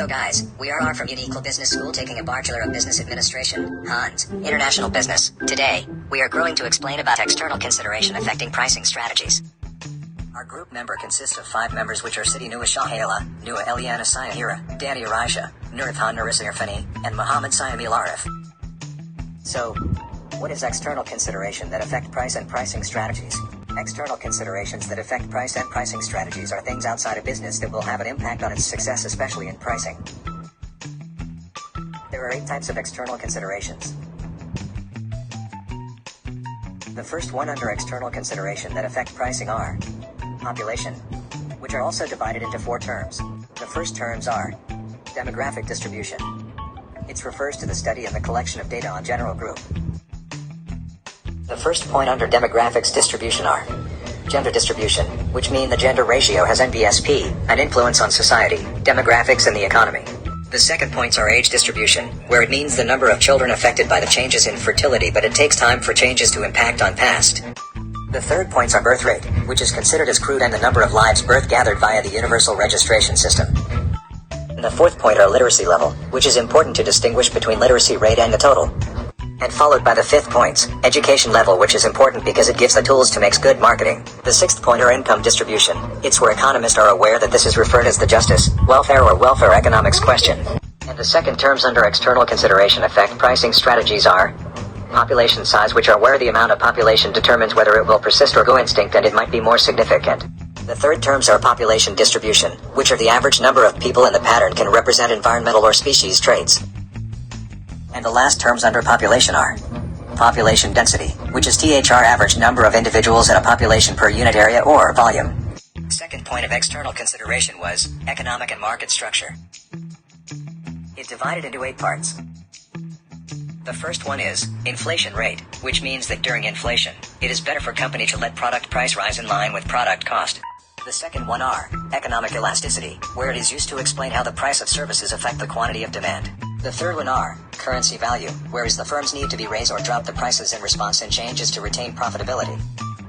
Hello guys, we are from Unequal Business School taking a Bachelor of Business Administration, Hans, International Business. Today, we are going to explain about external consideration affecting pricing strategies. Our group member consists of 5 members which are SITI SHUHAILA, ELLYANA SYAHEERA, Dani Arishah, NURIFHAN RAZAFIZI, and Muhammad SYAMIL ARIF. So, what is external consideration that affect price and pricing strategies? External considerations that affect price and pricing strategies are things outside a business that will have an impact on its success, especially in pricing. There are 8 types of external considerations. The first one under external consideration that affect pricing are population, which are also divided into 4 terms. The first terms are demographic distribution. It refers to the study and the collection of data on general group. The first point under demographics distribution are gender distribution, which mean the gender ratio has NBSP, an influence on society, demographics and the economy. The second points are age distribution, where it means the number of children affected by the changes in fertility, but it takes time for changes to impact on past. The third points are birth rate, which is considered as crude, and the number of lives birth gathered via the universal registration system. And the fourth point are literacy level, which is important to distinguish between literacy rate and the total. And followed by the 5th points, education level, which is important because it gives the tools to make good marketing. The 6th point are income distribution. It's where economists are aware that this is referred as the justice, welfare or welfare economics question. And the second terms under external consideration affect pricing strategies are population size, which are where the amount of population determines whether it will persist or go extinct, and it might be more significant. The third terms are population distribution, which are the average number of people in the pattern can represent environmental or species traits. And the last terms under population are population density, which is THR, average number of individuals in a population per unit area or volume. Second point of external consideration was economic and market structure. It divided into 8 parts. The first one is inflation rate, which means that during inflation, it is better for company to let product price rise in line with product cost. The second one are economic elasticity, where it is used to explain how the price of services affect the quantity of demand. The third one are currency value, whereas the firms need to be raise or drop the prices in response and changes to retain profitability.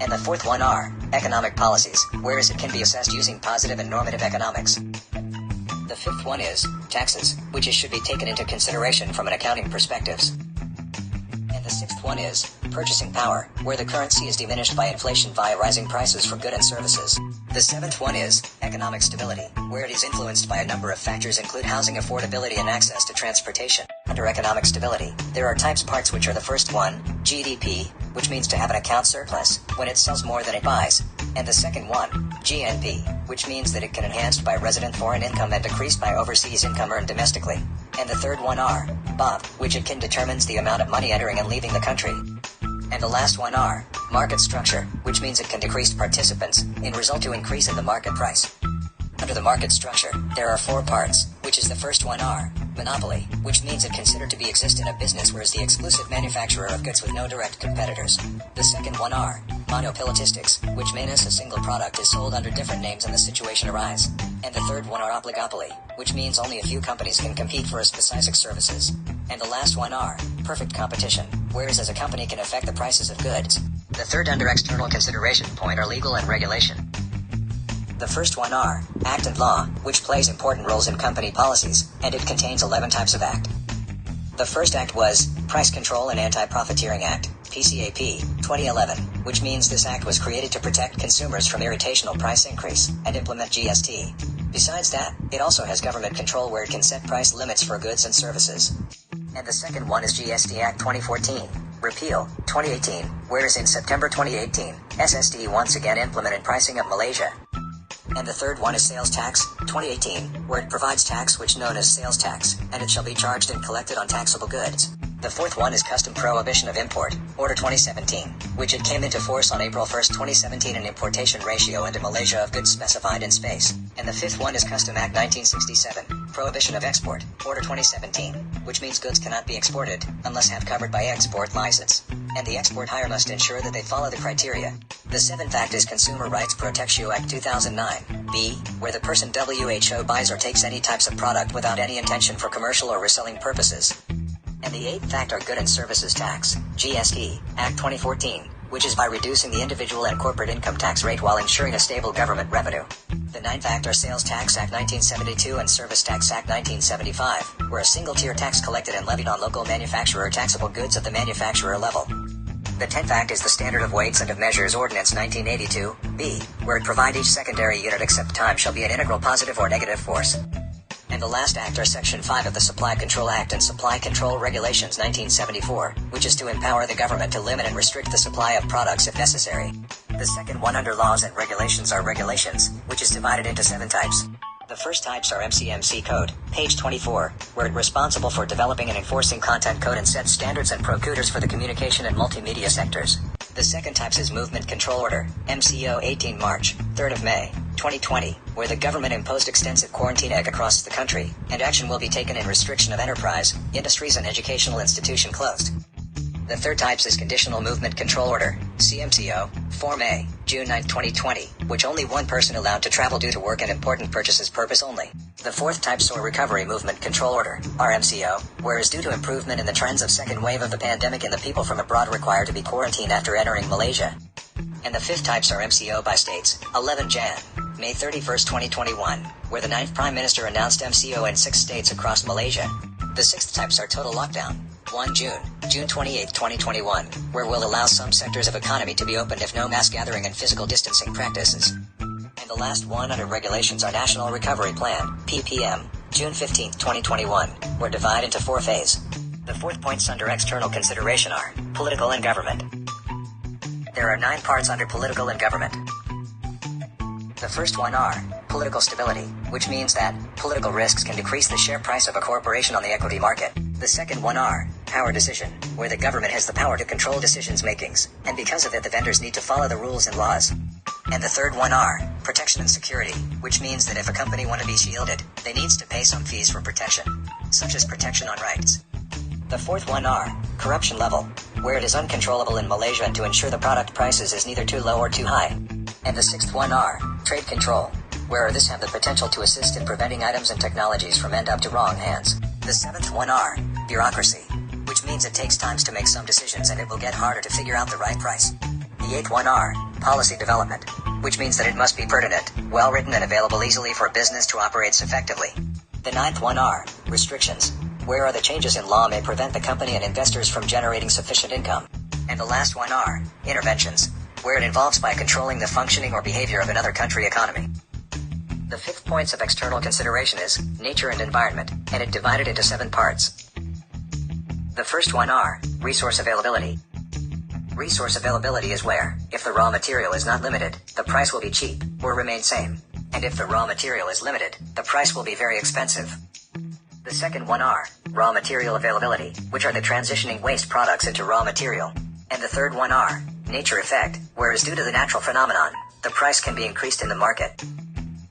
And the fourth one are economic policies, whereas it can be assessed using positive and normative economics. The 5th one is taxes, which should be taken into consideration from an accounting perspectives. And the 6th one is purchasing power, where the currency is diminished by inflation via rising prices for goods and services. The 7th one is economic stability, where it is influenced by a number of factors, include housing affordability and access to transportation. Under economic stability, there are parts which are the first one, GDP, which means to have an account surplus when it sells more than it buys. And the second one, GNP, which means that it can enhanced by resident foreign income and decreased by overseas income earned domestically. And the third one are BOP, which it can determines the amount of money entering and leaving the country. And the last one are market structure, which means it can decrease participants in result to increase in the market price. Under the market structure, there are 4 parts, which is the first one are monopoly, which means it considered to be exist in a business where is the exclusive manufacturer of goods with no direct competitors. The second one are monopolistics, which means a single product is sold under different names and the situation arise. And the third one are oligopoly, which means only a few companies can compete for a specific services. And the last one are perfect competition, whereas as a company can affect the prices of goods. The third under external consideration point are legal and regulation. The first one are Act and Law, which plays important roles in company policies, and it contains 11 types of Act. The first Act was Price Control and Anti-Profiteering Act, PCAP, 2011, which means this act was created to protect consumers from irritational price increase and implement GST. Besides that, it also has government control where it can set price limits for goods and services. And the second one is GST Act 2014, Repeal, 2018, whereas in September 2018, SSD once again implemented pricing of Malaysia. And the third one is Sales Tax, 2018, where it provides tax which known as sales tax, and it shall be charged and collected on taxable goods. The fourth one is Custom Prohibition of Import, Order 2017, which it came into force on April 1, 2017, an importation ratio into Malaysia of goods specified in space. And the fifth one is Custom Act 1967, Prohibition of Export, Order 2017, which means goods cannot be exported unless have covered by export license. And the export hire must ensure that they follow the criteria. The seventh act is Consumer Rights Protection Act 2009, B, where the person WHO buys or takes any types of product without any intention for commercial or reselling purposes. And the eighth act are Good and Services Tax, GST, Act 2014, which is by reducing the individual and corporate income tax rate while ensuring a stable government revenue. The ninth act are Sales Tax Act 1972 and Service Tax Act 1975, where a single-tier tax collected and levied on local manufacturer taxable goods at the manufacturer level. The 10th Act is the Standard of Weights and of Measures Ordinance 1982, B, where it provides each secondary unit except time shall be an integral positive or negative force. And the last act are Section 5 of the Supply Control Act and Supply Control Regulations 1974, which is to empower the government to limit and restrict the supply of products if necessary. The second one under laws and regulations are regulations, which is divided into 7 types. The first types are MCMC Code, page 24, where it's responsible for developing and enforcing content code and sets standards and procedures for the communication and multimedia sectors. The second types is Movement Control Order, MCO 18 March, 3rd of May, 2020, where the government imposed extensive quarantine across the country, and action will be taken in restriction of enterprise, industries and educational institution closed. The third types is Conditional Movement Control Order, CMCO, Form A, June 9, 2020, which only one person allowed to travel due to work and important purchases purpose only. The fourth types or Recovery Movement Control Order, RMCO, whereas due to improvement in the trends of second wave of the pandemic and the people from abroad required to be quarantined after entering Malaysia. And the fifth types are MCO by states, 11 Jan, May 31, 2021, where the 9th Prime Minister announced MCO in 6 states across Malaysia. The sixth types are Total Lockdown, 1 June 28, 2021, where will allow some sectors of economy to be opened if no mass gathering and physical distancing practices. And the last one under regulations are National Recovery Plan, PPM, June 15, 2021, were divided into 4 phases. The 4th points under external consideration are political and government. There are 9 parts under political and government. The first one are political stability, which means that political risks can decrease the share price of a corporation on the equity market. The second one are power decision, where the government has the power to control decisions makings, and because of it the vendors need to follow the rules and laws. And the third one are protection and security, which means that if a company want to be shielded, they needs to pay some fees for protection, such as protection on rights. The fourth one are corruption level, where it is uncontrollable in Malaysia and to ensure the product prices is neither too low or too high. And the sixth one are trade control, where this have the potential to assist in preventing items and technologies from end up to wrong hands. The seventh one are bureaucracy, which means it takes times to make some decisions and it will get harder to figure out the right price. The eighth one are policy development, which means that it must be pertinent, well written and available easily for business to operate effectively. The ninth one are restrictions, where the changes in law may prevent the company and investors from generating sufficient income. And the last one are interventions, where it involves by controlling the functioning or behavior of another country economy. The fifth points of external consideration is nature and environment, and it divided into 7 parts. The first one are resource availability. Resource availability is where, if the raw material is not limited, the price will be cheap, or remain same. And if the raw material is limited, the price will be very expensive. The second one are raw material availability, which are the transitioning waste products into raw material. And the third one are nature effect, whereas due to the natural phenomenon, the price can be increased in the market.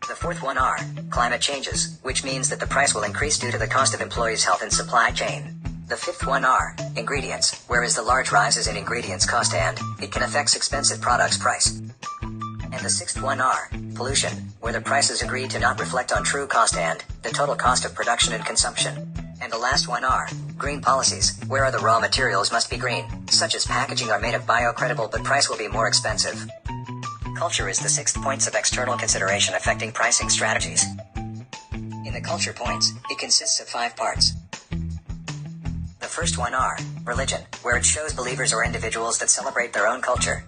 The fourth one are climate changes, which means that the price will increase due to the cost of employees' health and supply chain. The fifth one are ingredients, whereas the large rises in ingredients cost and it can affect expensive products' price. And the sixth one are pollution, where the prices agree to not reflect on true cost and the total cost of production and consumption. And the last one are green policies, where the raw materials must be green, such as packaging are made of biodegradable but price will be more expensive. Culture is the 6th points of external consideration affecting pricing strategies. In the culture points, it consists of 5 parts. The first one are religion, where it shows believers or individuals that celebrate their own culture.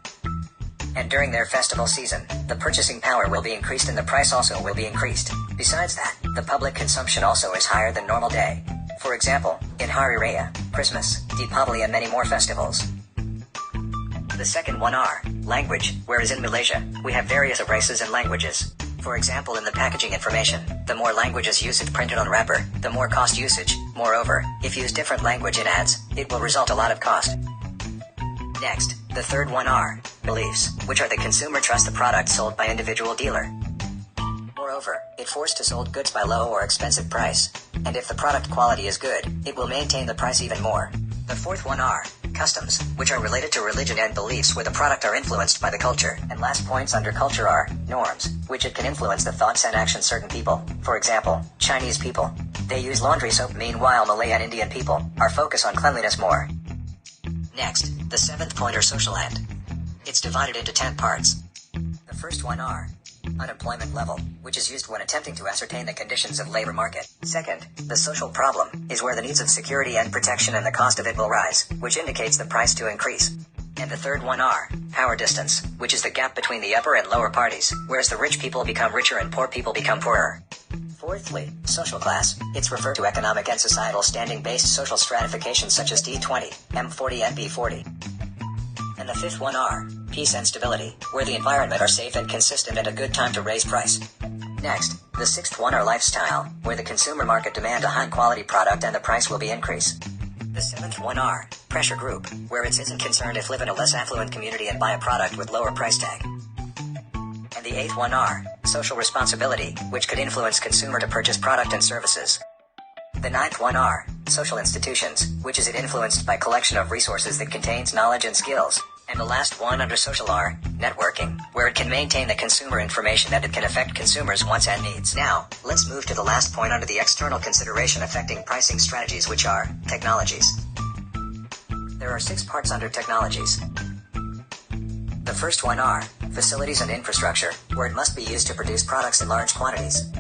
And during their festival season, the purchasing power will be increased and the price also will be increased. Besides that, the public consumption also is higher than normal day. For example, in Hari Raya, Christmas, Deepavali and many more festivals. The second one are language, whereas in Malaysia, we have various races and languages. For example, in the packaging information, the more languages usage printed on wrapper, the more cost usage. Moreover, if use different language in ads, it will result a lot of cost. Next, the third one are beliefs, which are the consumer trust the product sold by individual dealer. Moreover, it forced to sold goods by low or expensive price. And if the product quality is good, it will maintain the price even more. The fourth one are customs, which are related to religion and beliefs where the product are influenced by the culture. And last points under culture are norms, which it can influence the thoughts and actions certain people. For example, Chinese people, they use laundry soap, meanwhile Malay and Indian people are focused on cleanliness more. Next, the 7th point are social end. It's divided into 10 parts. The first one are unemployment level, which is used when attempting to ascertain the conditions of labor market. Second, the social problem is where the needs of security and protection and the cost of it will rise, which indicates the price to increase. And the third one are power distance, which is the gap between the upper and lower parties, whereas the rich people become richer and poor people become poorer. Fourthly, social class. It's referred to economic and societal standing-based social stratification such as D20, M40 and B40. And the fifth one are peace and stability, where the environment are safe and consistent and a good time to raise price. Next, the sixth one are lifestyle, where the consumer market demand a high-quality product and the price will be increased. The seventh one are pressure group, where it isn't concerned if live in a less affluent community and buy a product with lower price tag. And the eighth one are social responsibility, which could influence consumer to purchase product and services. The ninth one are social institutions, which is it influenced by collection of resources that contains knowledge and skills. And the last one under social are networking, where it can maintain the consumer information that it can affect consumers' wants and needs. Now, let's move to the last point under the external consideration affecting pricing strategies, which are technologies. There are 6 parts under technologies. The first one are facilities and infrastructure, where it must be used to produce products in large quantities.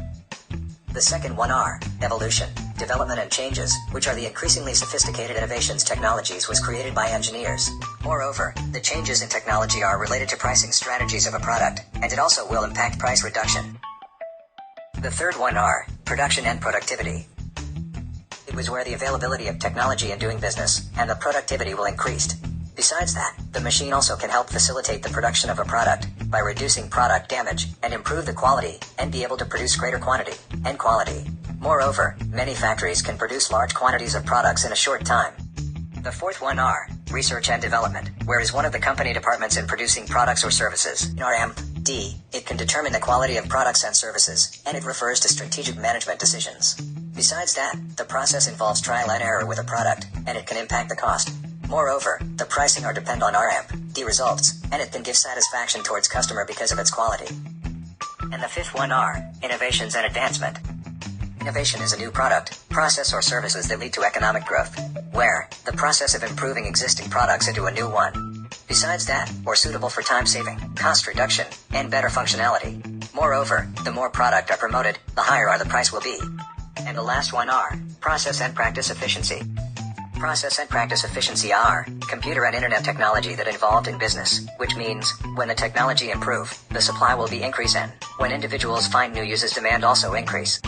The second one are evolution, development and changes, which are the increasingly sophisticated innovations technologies was created by engineers. Moreover, the changes in technology are related to pricing strategies of a product, and it also will impact price reduction. The third one are production and productivity. It was where the availability of technology in doing business, and the productivity will increase. Besides that, the machine also can help facilitate the production of a product, by reducing product damage, and improve the quality, and be able to produce greater quantity, and quality. Moreover, many factories can produce large quantities of products in a short time. The fourth one are research and development, where is one of the company departments in producing products or services. In R&D, it can determine the quality of products and services, and it refers to strategic management decisions. Besides that, the process involves trial and error with a product, and it can impact the cost. Moreover, the pricing are depend on R&D results, and it can give satisfaction towards customer because of its quality. And the fifth one are innovations and advancement. Innovation is a new product, process or services that lead to economic growth, where the process of improving existing products into a new one. Besides that, or suitable for time saving, cost reduction, and better functionality. Moreover, the more product are promoted, the higher the price will be. And the last one are process and practice efficiency. Process and practice efficiency are computer and internet technology that involved in business, which means, when the technology improve, the supply will be increase and, when individuals find new uses demand also increase.